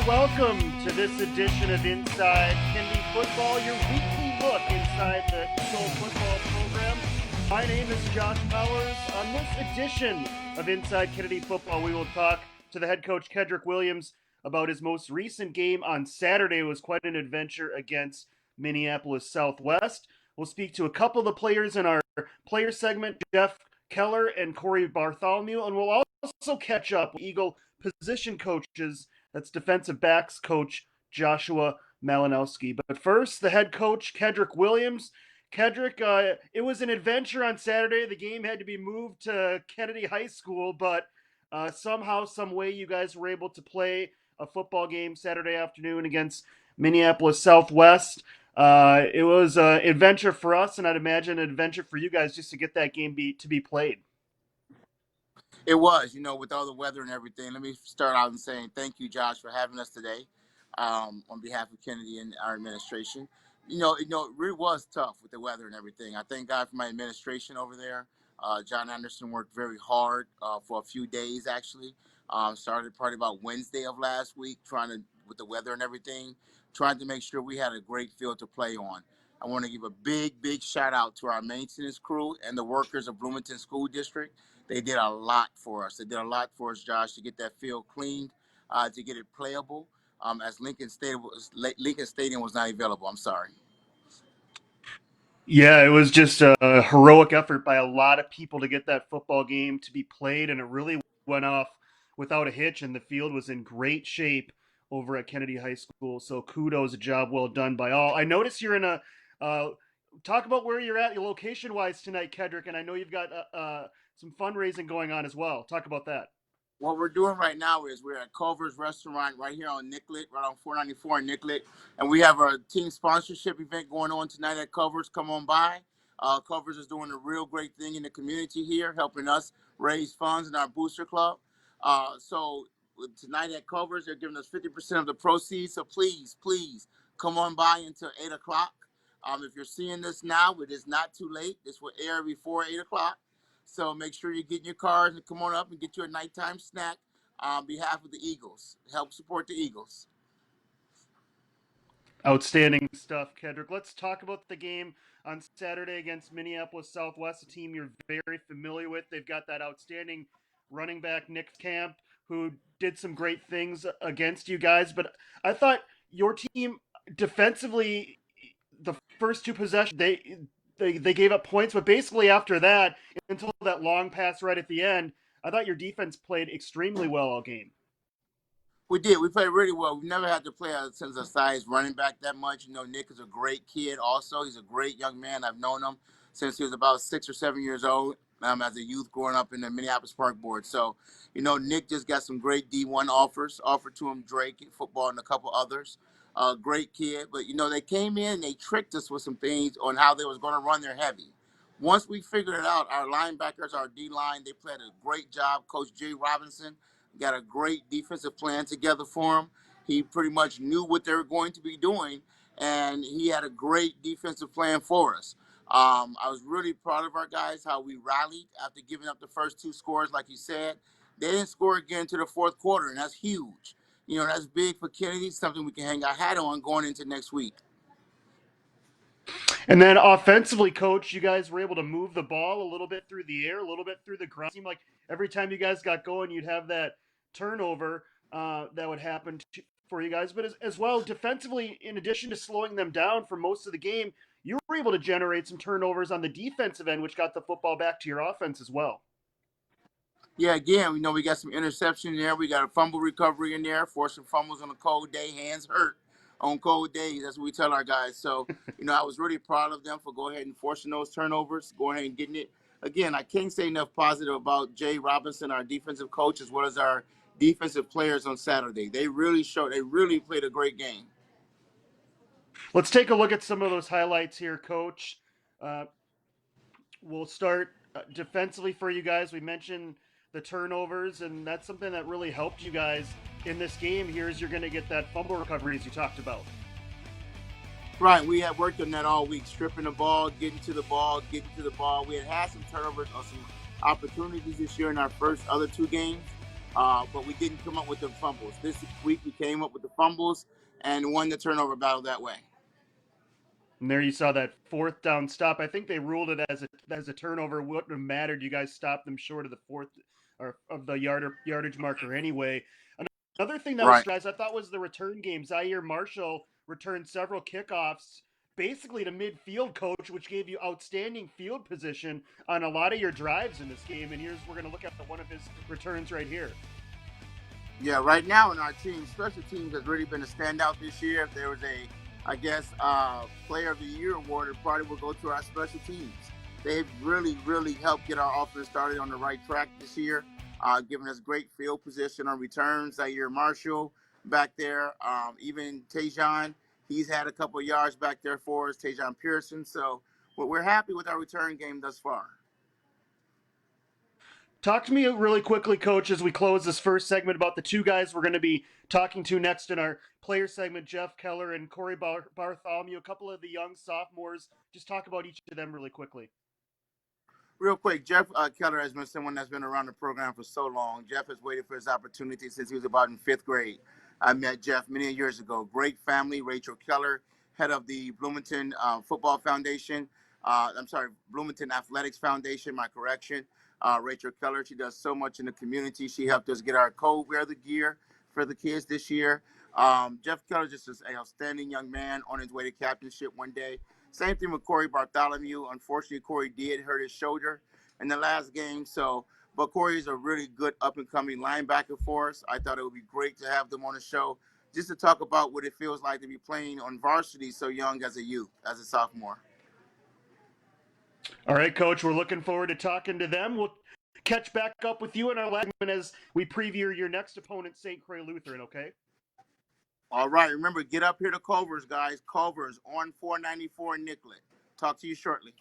welcome to this edition of Inside Kennedy Football, your weekly look inside the Eagle football program. My name is Josh Powers. On this edition of Inside Kennedy Football, we will talk to the head coach, Kedrick Williams, about his most recent game on Saturday. It was quite an adventure against Minneapolis Southwest. We'll speak to a couple of the players in our player segment, Jeff Keller and Corey Bartholomew, and we'll also catch up with Eagle position coaches. That's defensive backs coach Joshua Malinowski. But first, the head coach, Kedrick Williams. Kedrick, it was an adventure on Saturday. The game had to be moved to Kennedy High School, but somehow, some way, you guys were able to play a football game Saturday afternoon against Minneapolis Southwest. It was an adventure for us, and I'd imagine an adventure for you guys just to get that game to be played. It was, with all the weather and everything. Let me start out in saying thank you, Josh, for having us today on behalf of Kennedy and our administration. It really was tough with the weather and everything. I thank God for my administration over there. John Anderson worked very hard for a few days, actually. Started probably about Wednesday of last week, with the weather and everything, trying to make sure we had a great field to play on. I want to give a big shout out to our maintenance crew and the workers of Bloomington School District. They did a lot for us. They did a lot for us, Josh, to get that field cleaned, to get it playable. As Lincoln Stadium was not available. I'm sorry. Yeah, it was just a heroic effort by a lot of people to get that football game to be played, and it really went off without a hitch, and the field was in great shape over at Kennedy High School. So kudos, a job well done by all. I notice you're in a talk about where you're at location-wise tonight, Kedrick, and I know you've got some fundraising going on as well. Talk about that. What we're doing right now is we're at Culver's Restaurant right here on Nicollet, right on 494 in Nicollet. And we have a team sponsorship event going on tonight at Culver's. Come on by. Culver's is doing a real great thing in the community here, helping us raise funds in our booster club. So tonight at Culver's, they're giving us 50% of the proceeds. So please come on by until 8 o'clock. If you're seeing this now, it is not too late. This will air before 8 o'clock. So make sure you get in your cars and come on up and get you a nighttime snack on behalf of the Eagles. Help support the Eagles. Outstanding stuff, Kedrick. Let's talk about the game on Saturday against Minneapolis Southwest, a team you're very familiar with. They've got that outstanding running back, Nick Camp, who did some great things against you guys. But I thought your team defensively, the first two possessions, they gave up points, but basically after that, until that long pass right at the end, I thought your defense played extremely well all game. We did. We played really well. We've never had to play a sense of size running back that much. Nick is a great kid also. He's a great young man. I've known him since he was about 6 or 7 years old as a youth growing up in the Minneapolis Park Board. So, Nick just got some great D1 offers offered to him, Drake football and a couple others. Great kid. But, they came in and they tricked us with some things on how they was going to run their heavy. Once we figured it out, our linebackers, our D-line, they played a great job. Coach Jay Robinson got a great defensive plan together for him. He pretty much knew what they were going to be doing, and he had a great defensive plan for us. I was really proud of our guys, how we rallied after giving up the first two scores, like you said. They didn't score again to the fourth quarter, and that's huge. That's big for Kennedy, something we can hang our hat on going into next week. And then offensively, Coach, you guys were able to move the ball a little bit through the air, a little bit through the ground. It seemed like every time you guys got going, you'd have that turnover that would happen for you guys. But as well, defensively, in addition to slowing them down for most of the game, you were able to generate some turnovers on the defensive end, which got the football back to your offense as well. Yeah, again, we got some interception in there. We got a fumble recovery in there, forcing fumbles on a cold day, hands hurt on cold days. That's what we tell our guys. So, I was really proud of them for going ahead and forcing those turnovers, going ahead and getting it. Again, I can't say enough positive about Jay Robinson, our defensive coach, as well as our defensive players on Saturday. They really played a great game. Let's take a look at some of those highlights here, Coach. We'll start defensively for you guys. We mentioned the turnovers, and that's something that really helped you guys in this game here as you're going to get that fumble recovery as you talked about. Right, we had worked on that all week, stripping the ball, getting to the ball. We had some turnovers or some opportunities this year in our first other two games. but we didn't come up with the fumbles. This week we came up with the fumbles and won the turnover battle that way. And there you saw that fourth down stop. I think they ruled it as a turnover. Wouldn't have mattered. You guys stopped them short of the fourth or of the yardage marker anyway. Another thing that was Right. stressed, I thought, was the return game. Zaire Marshall returned several kickoffs basically to midfield, coach, which gave you outstanding field position on a lot of your drives in this game. And we're going to look at one of his returns right here. Yeah, right now in our team, special teams has really been a standout this year. If there was Player of the Year award, it probably will go to our special teams. They've really helped get our offense started on the right track this year, giving us great field position on returns. Zaire Marshall back there, even Tajon, he's had a couple of yards back there for us, Tajon Pearson. So we're happy with our return game thus far. Talk to me really quickly, Coach, as we close this first segment about the two guys we're going to be talking to next in our player segment, Jeff Keller and Corey Bartholomew, a couple of the young sophomores. Just talk about each of them really quickly. Real quick, Jeff Keller has been someone that's been around the program for so long. Jeff has waited for his opportunity since he was about in 5th grade. I met Jeff many years ago. Great family. Rachel Keller, head of the Bloomington Football Foundation. Bloomington Athletics Foundation, my correction. Rachel Keller, she does so much in the community. She helped us get our cold weather gear for the kids this year. Jeff Keller just is an outstanding young man on his way to captainship one day. Same thing with Corey Bartholomew. Unfortunately, Corey did hurt his shoulder in the last game. But Corey is a really good up-and-coming linebacker for us. I thought it would be great to have them on the show just to talk about what it feels like to be playing on varsity so young as a youth, as a sophomore. All right, Coach, we're looking forward to talking to them. We'll catch back up with you in our last segment as we preview your next opponent, St. Croix Lutheran, okay? All right. Remember, get up here to Culver's, guys. Culver's on 494 in Nicollet. Talk to you shortly.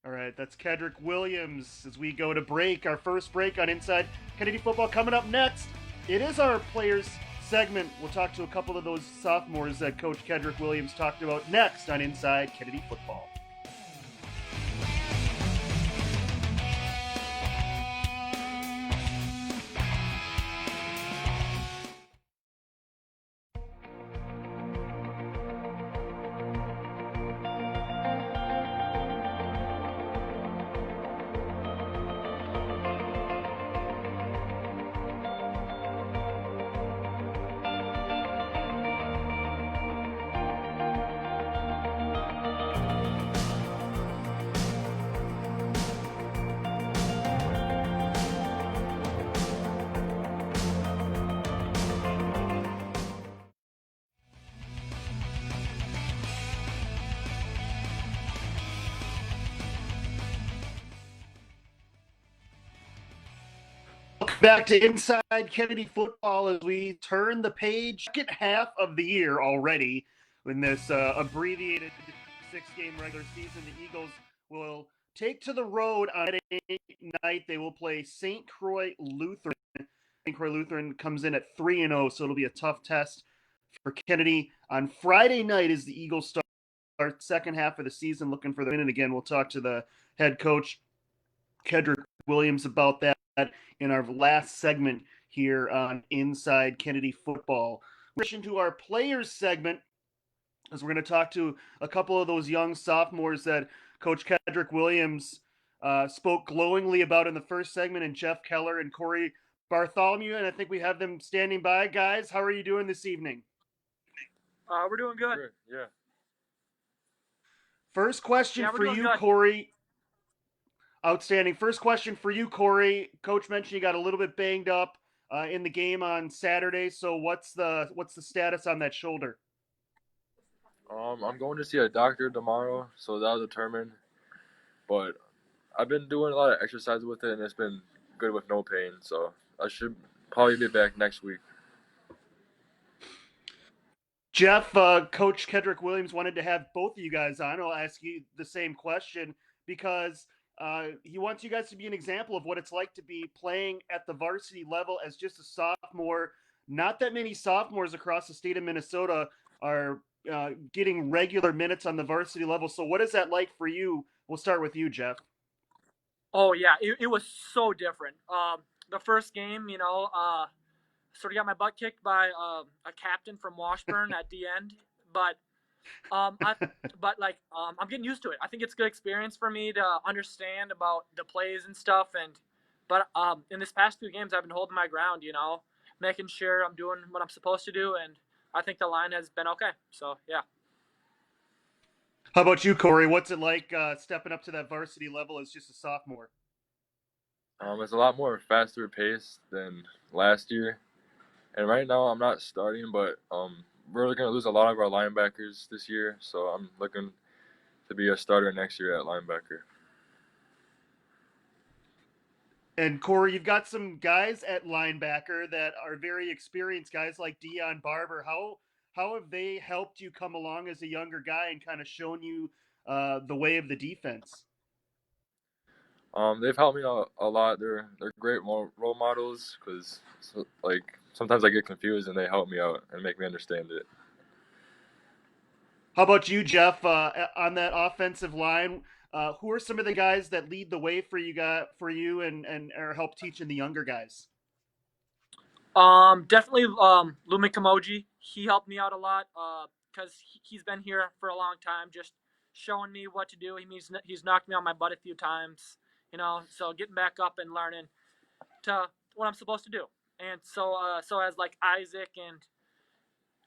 All right, that's Kedrick Williams as we go to break. Our first break on Inside Kennedy Football coming up next. It is our players segment. We'll talk to a couple of those sophomores that Coach Kedrick Williams talked about next on Inside Kennedy Football. Back to Inside Kennedy Football as we turn the page. Second half of the year already in this abbreviated 6-game regular season. The Eagles will take to the road on Friday night. They will play St. Croix Lutheran. St. Croix Lutheran comes in at 3-0, so it'll be a tough test for Kennedy. On Friday night as the Eagles start second half of the season looking for the win. And again, we'll talk to the head coach, Kedrick Williams, about that in our last segment here on Inside Kennedy Football. In addition to our players segment, as we're going to talk to a couple of those young sophomores that Coach Kedrick Williams spoke glowingly about in the first segment, and Jeff Keller and Corey Bartholomew, and I think we have them standing by. Guys, how are you doing this evening? We're doing good. Yeah. First question for you, Corey. Outstanding. First question for you, Corey. Coach mentioned you got a little bit banged up in the game on Saturday. So what's the status on that shoulder? I'm going to see a doctor tomorrow, so that'll determine. But I've been doing a lot of exercise with it, and it's been good with no pain. So I should probably be back next week. Jeff, Coach Kedrick Williams wanted to have both of you guys on. I'll ask you the same question because he wants you guys to be an example of what it's like to be playing at the varsity level as just a sophomore. Not that many sophomores across the state of Minnesota are getting regular minutes on the varsity level. So what is that like for you? We'll start with you, Jeff. Oh yeah, it was so different. The first game, sort of got my butt kicked by a captain from Washburn at the end, but um, I, I'm getting used to it. I think it's a good experience for me to understand about the plays and stuff. But in this past few games, I've been holding my ground. Making sure I'm doing what I'm supposed to do, and I think the line has been okay. So yeah. How about you, Corey? What's it like stepping up to that varsity level as just a sophomore? It's a lot more faster paced than last year, and right now I'm not starting, but we're going to lose a lot of our linebackers this year, so I'm looking to be a starter next year at linebacker. And Corey, you've got some guys at linebacker that are very experienced guys like Dion Barber. How have they helped you come along as a younger guy and kind of shown you the way of the defense? They've helped me out a lot. They're great role models because like sometimes I get confused and they help me out and make me understand it. How about you, Jeff? On that offensive line, who are some of the guys that lead the way for you and or help teaching the younger guys? Definitely Lumi Kamoji. He helped me out a lot because he's been here for a long time, just showing me what to do. He's knocked me on my butt a few times, so getting back up and learning to what I'm supposed to do. And so as like Isaac and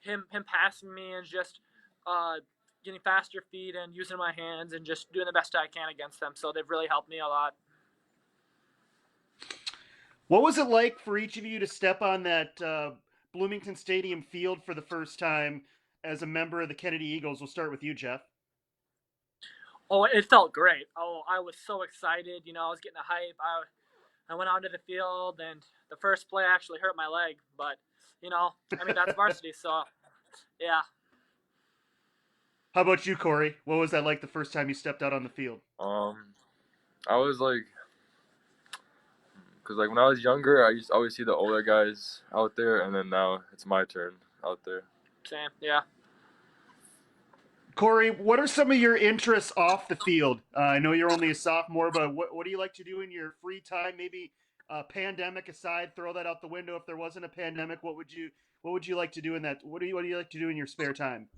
him passing me and just uh, getting faster feet and using my hands and just doing the best I can against them. So they've really helped me a lot. What was it like for each of you to step on that Bloomington Stadium field for the first time as a member of the Kennedy Eagles? We'll start with you, Jeff. Oh, it felt great. Oh, I was so excited. I was getting a hype. I went onto the field, and the first play actually hurt my leg. But, that's varsity. So, yeah. How about you, Corey? What was that like the first time you stepped out on the field? I was like, because like when I was younger, I used to always see the older guys out there, and then now it's my turn out there. Same. Yeah. Corey, what are some of your interests off the field? I know you're only a sophomore, but what do you like to do in your free time? Maybe pandemic aside, throw that out the window. If there wasn't a pandemic, what would you like to do in that? What do you like to do in your spare time?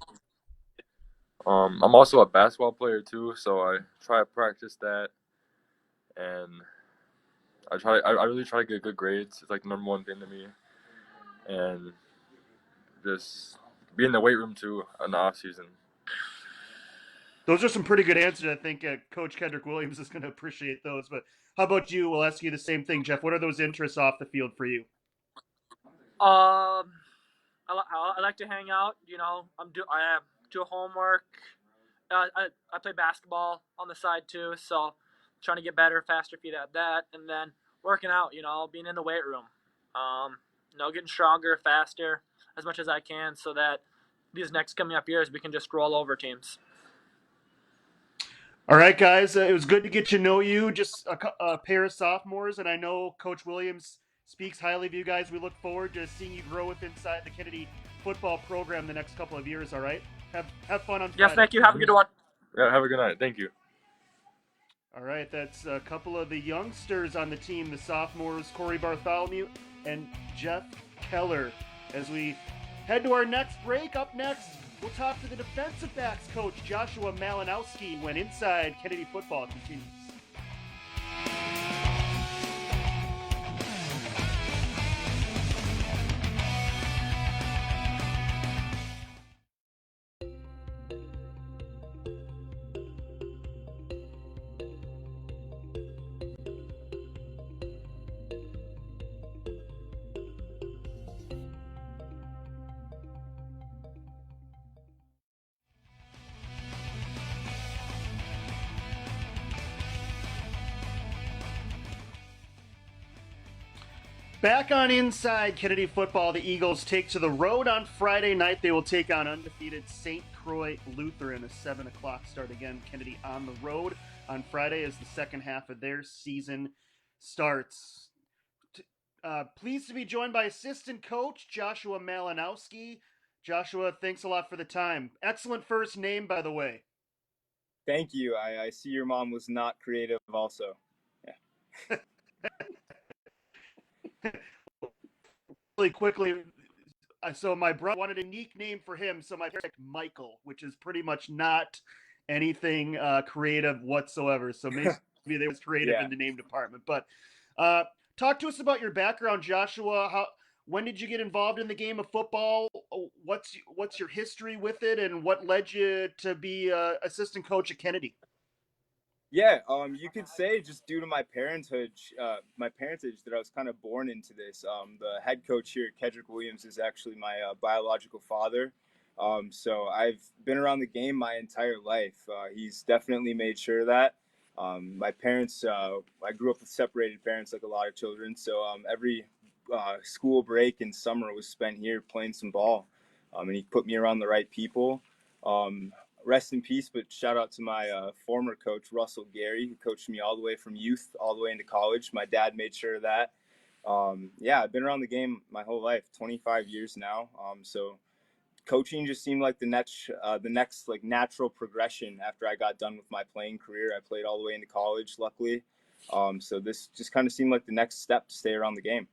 I'm also a basketball player too, so I try to practice that, and I really try to get good grades. It's like the number one thing to me, and just be in the weight room too in the off season. Those are some pretty good answers. I think Coach Kendrick Williams is going to appreciate those. But how about you? We'll ask you the same thing, Jeff. What are those interests off the field for you? Um, I like to hang out. I do homework. I play basketball on the side too, so trying to get better, faster feet at that, and then working out. Being in the weight room. Getting stronger, faster, as much as I can, so that these next coming up years we can just roll over teams. All right, guys. It was good to get to know you. Just a pair of sophomores, and I know Coach Williams speaks highly of you guys. We look forward to seeing you grow with inside the Kennedy football program the next couple of years. All right. Have fun on Friday. Yes, thank you. Have a good one. Yeah, have a good night. Thank you. All right, that's a couple of the youngsters on the team, the sophomores, Corey Bartholomew and Jeff Keller. As we head to our next break, up next, we'll talk to the defensive backs coach, Joshua Malinowski, when Inside Kennedy Football continues. Back on Inside Kennedy Football, the Eagles take to the road on Friday night. They will take on undefeated St. Croix Lutheran, a 7 o'clock start again. Kennedy on the road on Friday as the second half of their season starts. Pleased to be joined by assistant coach Joshua Malinowski. Joshua, thanks a lot for the time. Excellent first name, by the way. Thank you. I see your mom was not creative also. Yeah. Really quickly, so my brother wanted a unique name for him, so my parents picked Michael, which is pretty much not anything creative whatsoever. So maybe they was creative Yeah. in the name department. But talk to us about your background, Joshua. When did you get involved in the game of football? What's your history with it, and what led you to be assistant coach at Kennedy? Yeah, you could say just due to my parentage that I was kind of born into this. The head coach here at Kedrick Williams is actually my biological father. So I've been around the game my entire life. He's definitely made sure of that. My parents, I grew up with separated parents like a lot of children. So every school break and summer was spent here playing some ball. And he put me around the right people. Rest in peace, but shout out to my former coach, Russell Gary, who coached me all the way from youth all the way into college. My dad made sure of that. Yeah, I've been around the game my whole life, 25 years now. So coaching just seemed like the next like natural progression after I got done with my playing career. I played all the way into college, luckily. So this just kind of seemed like the next step to stay around the game.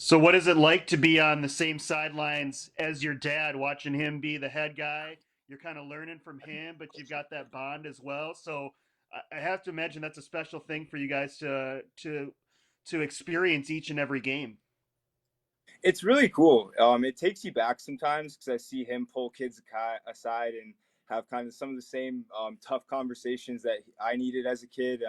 So what is it like to be on the same sidelines as your dad, watching him be the head guy? You're kind of learning from him, but you've got that bond as well. So I have to imagine that's a special thing for you guys to experience each and every game. It's really cool. It takes you back sometimes because I see him pull kids aside and have kind of some of the same tough conversations that I needed as a kid,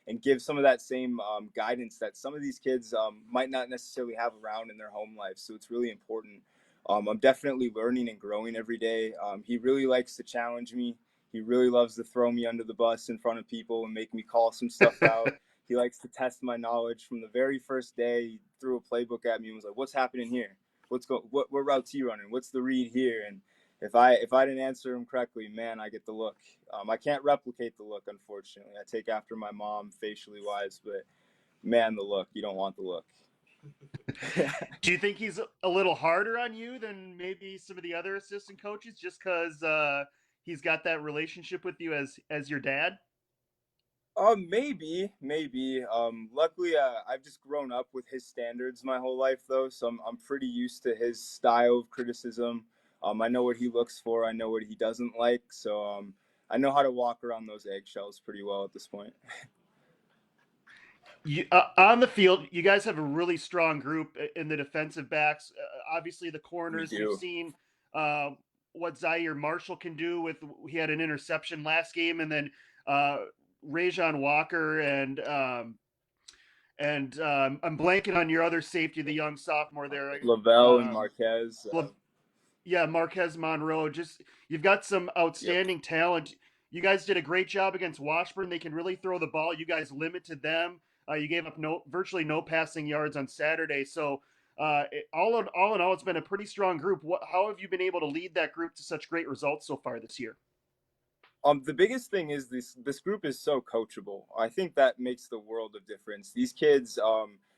and give some of that same guidance that some of these kids might not necessarily have around in their home life. So it's really important. I'm definitely learning and growing every day. He really likes to challenge me. He really loves to throw me under the bus in front of people and make me call some stuff out. He likes to test my knowledge. From the very first day, he threw a playbook at me and was like, "What's happening here? What routes you running? What's the read here?" And if I didn't answer him correctly, man, I get the look. I can't replicate the look, unfortunately. I take after my mom facially wise, but man, the look, you don't want the look. Do you think he's a little harder on you than maybe some of the other assistant coaches, just because he's got that relationship with you as your dad? Maybe. Luckily, I've just grown up with his standards my whole life, though, so I'm pretty used to his style of criticism. I know what he looks for. I know what he doesn't like. So I know how to walk around those eggshells pretty well at this point. On the field, you guys have a really strong group in the defensive backs. Obviously, the We corners. We've do. seen what Zaire Marshall can do. He had an interception last game, and then Rajon Walker and I'm blanking on your other safety, the young sophomore there. Lavelle and Marquez. Yeah, Marquez Monroe. Just you've got some outstanding talent. You guys did a great job against Washburn. They can really throw the ball. You guys limited them. You gave up virtually no passing yards on Saturday. So all in all, it's been a pretty strong group. How have you been able to lead that group to such great results so far this year? The biggest thing is this group is so coachable. I think that makes the world of difference. These kids,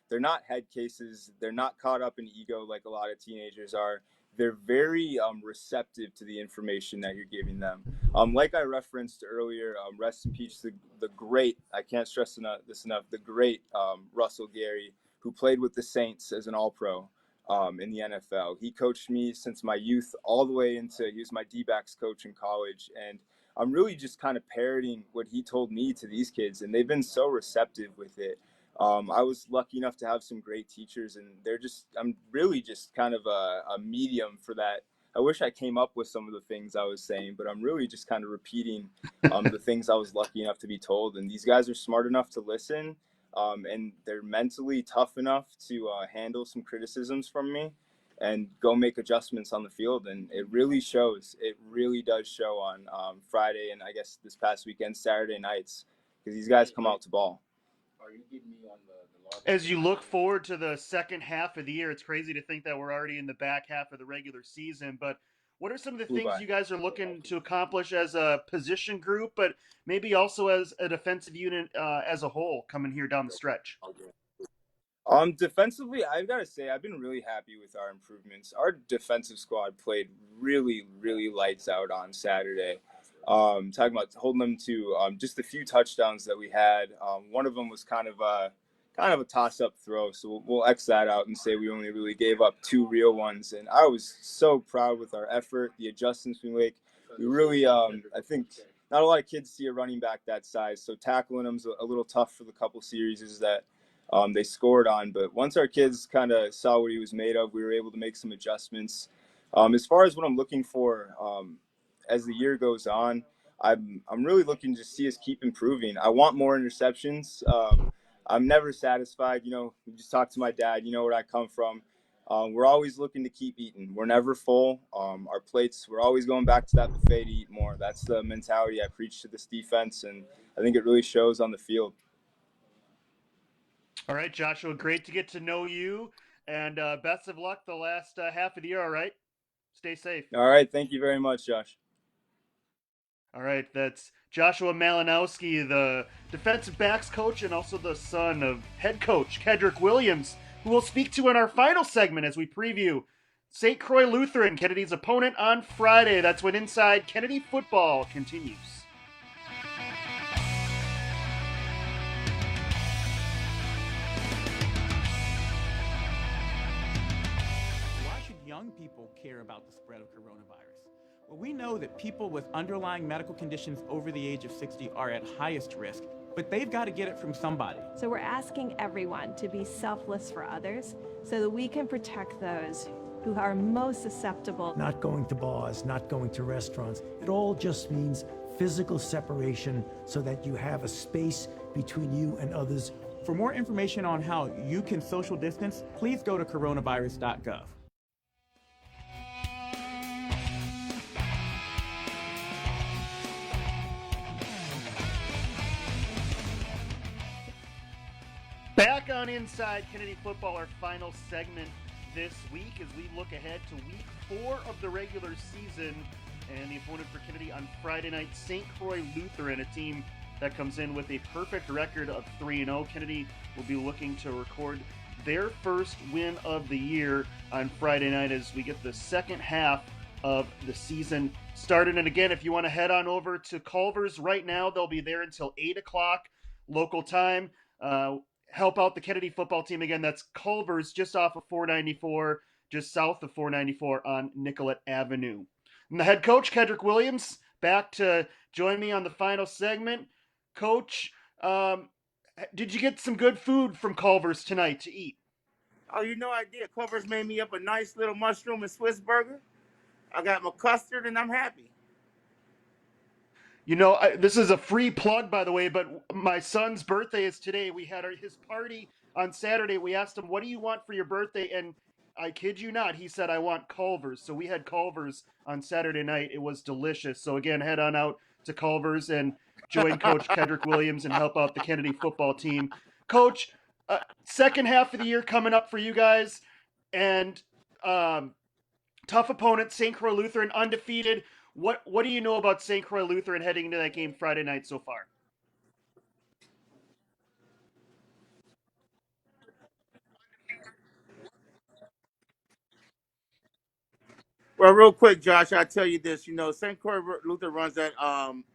they're not head cases. They're not caught up in ego like a lot of teenagers are. They're very receptive to the information that you're giving them. Like I referenced earlier, rest in peace, the great, I can't stress this enough, the great Russell Gary, who played with the Saints as an All-Pro in the NFL. He coached me since my youth all the way he was my D-backs coach in college. And I'm really just kind of parroting what he told me to these kids, and they've been so receptive with it. I was lucky enough to have some great teachers, and I'm really just kind of a medium for that. I wish I came up with some of the things I was saying, but I'm really just kind of repeating the things I was lucky enough to be told. And these guys are smart enough to listen, and they're mentally tough enough to handle some criticisms from me and go make adjustments on the field. And it really shows. It really does show on Friday and I guess this past weekend, Saturday nights, because these guys come out to ball. Are you getting me on As you look forward to the second half of the year, it's crazy to think that we're already in the back half of the regular season. But what are some of the things you guys are looking to accomplish as a position group, but maybe also as a defensive unit as a whole coming here down the stretch? Defensively, I've got to say I've been really happy with our improvements. Our defensive squad played really, really lights out on Saturday. talking about holding them to just a few touchdowns that we had. One of them was kind of a toss-up throw, so we'll X that out and say we only really gave up 2 real ones. And I was so proud with our effort, the adjustments we make. We really, I think, not a lot of kids see a running back that size, so tackling them's a little tough for the couple series that they scored on. But once our kids kind of saw what he was made of, we were able to make some adjustments. As far as what I'm looking for as the year goes on, I'm really looking to see us keep improving. I want more interceptions. I'm never satisfied. You just talk to my dad, where I come from. We're always looking to keep eating. We're never full. Our plates, we're always going back to that buffet to eat more. That's the mentality I preach to this defense, and I think it really shows on the field. All right, Joshua, great to get to know you, and best of luck the last half of the year, all right? Stay safe. All right, thank you very much, Josh. All right, that's Joshua Malinowski, the defensive backs coach and also the son of head coach Kedrick Williams, who we'll speak to in our final segment as we preview St. Croix Lutheran, Kennedy's opponent on Friday. That's when Inside Kennedy Football continues. Why should young people care about the spread of coronavirus? Well, we know that people with underlying medical conditions over the age of 60 are at highest risk, but they've got to get it from somebody. So we're asking everyone to be selfless for others so that we can protect those who are most susceptible. Not going to bars, not going to restaurants. It all just means physical separation so that you have a space between you and others. For more information on how you can social distance, please go to coronavirus.gov. Back on Inside Kennedy Football, our final segment this week as we look ahead to week 4 of the regular season, and the opponent for Kennedy on Friday night, St. Croix Lutheran, a team that comes in with a perfect record of 3-0. Kennedy will be looking to record their first win of the year on Friday night as we get the second half of the season started. And again, if you want to head on over to Culver's right now, they'll be there until 8 o'clock local time. Help out the Kennedy football team. Again, that's Culver's just off of 494, just south of 494 on Nicollet Avenue. And the head coach, Kedrick Williams, back to join me on the final segment. Coach, did you get some good food from Culver's tonight to eat? Oh, I did. Culver's made me up a nice little mushroom and Swiss burger. I got my custard, and I'm happy. This is a free plug, by the way, but my son's birthday is today. We had his party on Saturday. We asked him, what do you want for your birthday? And I kid you not, he said, I want Culver's. So we had Culver's on Saturday night. It was delicious. So again, head on out to Culver's and join Coach Kedrick Williams and help out the Kennedy football team. Coach, second half of the year coming up for you guys, and tough opponent, St. Croix Lutheran, undefeated. What do you know about St. Croix Lutheran heading into that game Friday night so far? Well, real quick, Josh, I'll tell you this. St. Croix Lutheran runs that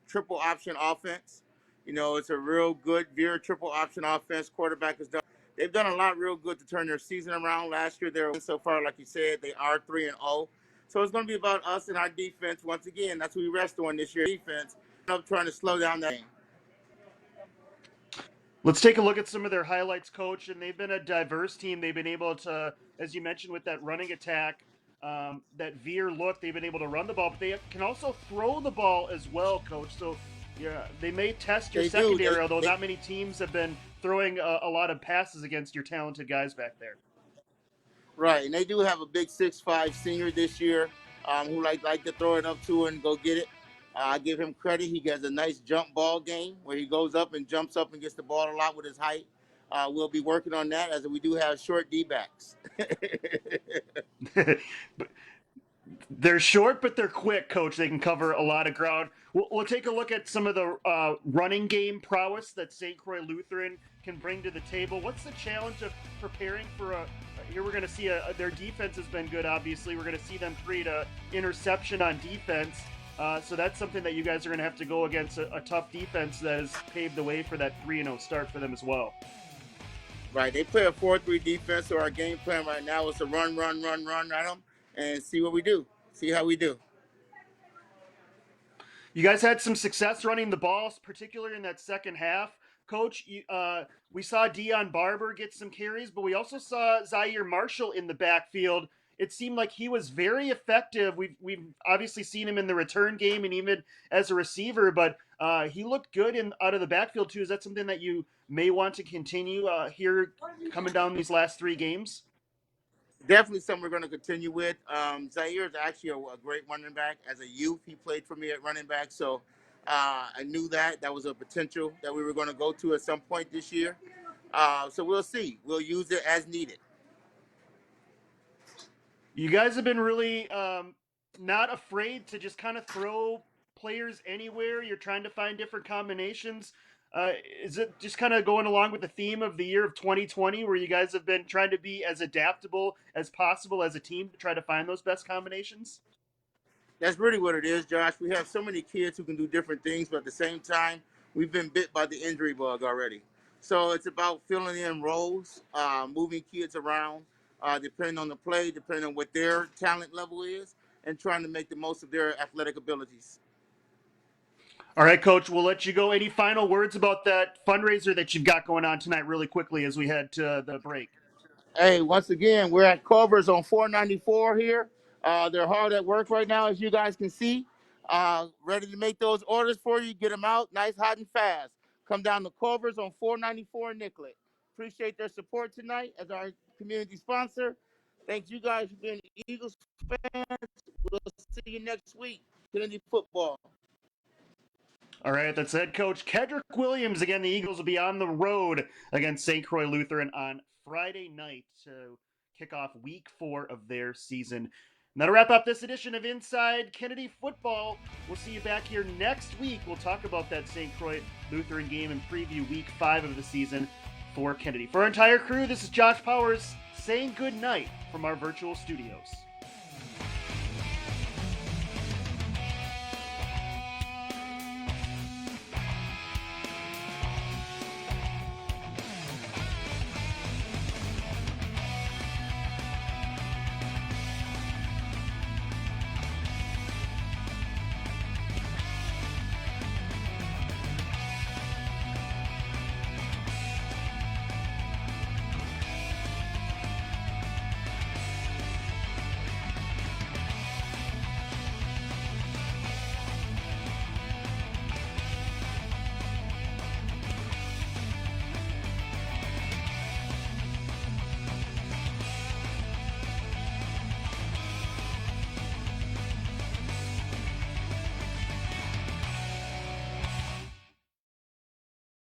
triple option offense. It's a real good Veer triple option offense. Quarterback has done. They've done a lot real good to turn their season around. Last year, they're so far, like you said, they are 3-0. So it's going to be about us and our defense. Once again, that's what we rest on this year. Defense, trying to slow down that game. Let's take a look at some of their highlights, Coach. And they've been a diverse team. They've been able to, as you mentioned, with that running attack, that veer look, they've been able to run the ball, but they can also throw the ball as well, Coach. So yeah, they may test your secondary, although not many teams have been throwing a lot of passes against your talented guys back there. Right, and they do have a big 6'5" senior this year who like to throw it up to and go get it. I give him credit. He has a nice jump ball game where he goes up and jumps up and gets the ball a lot with his height. We'll be working on that as we do have short D-backs. They're short, but they're quick, Coach. They can cover a lot of ground. We'll take a look at some of the running game prowess that St. Croix Lutheran can bring to the table. What's the challenge of preparing for here we're going to see their defense has been good, obviously. We're going to see them create an interception on defense. So that's something that you guys are going to have to go against a tough defense that has paved the way for that 3-0 start for them as well. Right, they play a 4-3 defense, so our game plan right now is to run at them and see what we do, see how we do. You guys had some success running the ball, particularly in that second half. Coach, we saw Deion Barber get some carries, but we also saw Zaire Marshall in the backfield. It seemed like he was very effective. We've obviously seen him in the return game and even as a receiver, but he looked good out of the backfield too. Is that something that you may want to continue here coming down these last 3 games? Definitely something we're going to continue with. Zaire is actually a great running back. As a youth, he played for me at running back, so I knew that was a potential that we were going to go to at some point this year. So we'll see. We'll use it as needed. You guys have been really not afraid to just kind of throw players anywhere. You're trying to find different combinations. Is it just kind of going along with the theme of the year of 2020 where you guys have been trying to be as adaptable as possible as a team to try to find those best combinations? That's really what it is, Josh. We have so many kids who can do different things, but at the same time, we've been bit by the injury bug already. So it's about filling in roles, moving kids around, depending on the play, depending on what their talent level is, and trying to make the most of their athletic abilities. All right, Coach, we'll let you go. Any final words about that fundraiser that you've got going on tonight really quickly as we head to the break? Hey, once again, we're at Culver's on 494 here. They're hard at work right now, as you guys can see. Ready to make those orders for you, get them out nice, hot, and fast. Come down to Culver's on 494 in Nicollet. Appreciate their support tonight as our community sponsor. Thank you guys for being Eagles fans. We'll see you next week. Kennedy football. All right, that's head coach Kedrick Williams. Again, the Eagles will be on the road against St. Croix Lutheran on Friday night to kick off week 4 of their season. And that'll wrap up this edition of Inside Kennedy Football. We'll see you back here next week. We'll talk about that St. Croix Lutheran game and preview week 5 of the season for Kennedy. For our entire crew, this is Josh Powers saying good night from our virtual studios.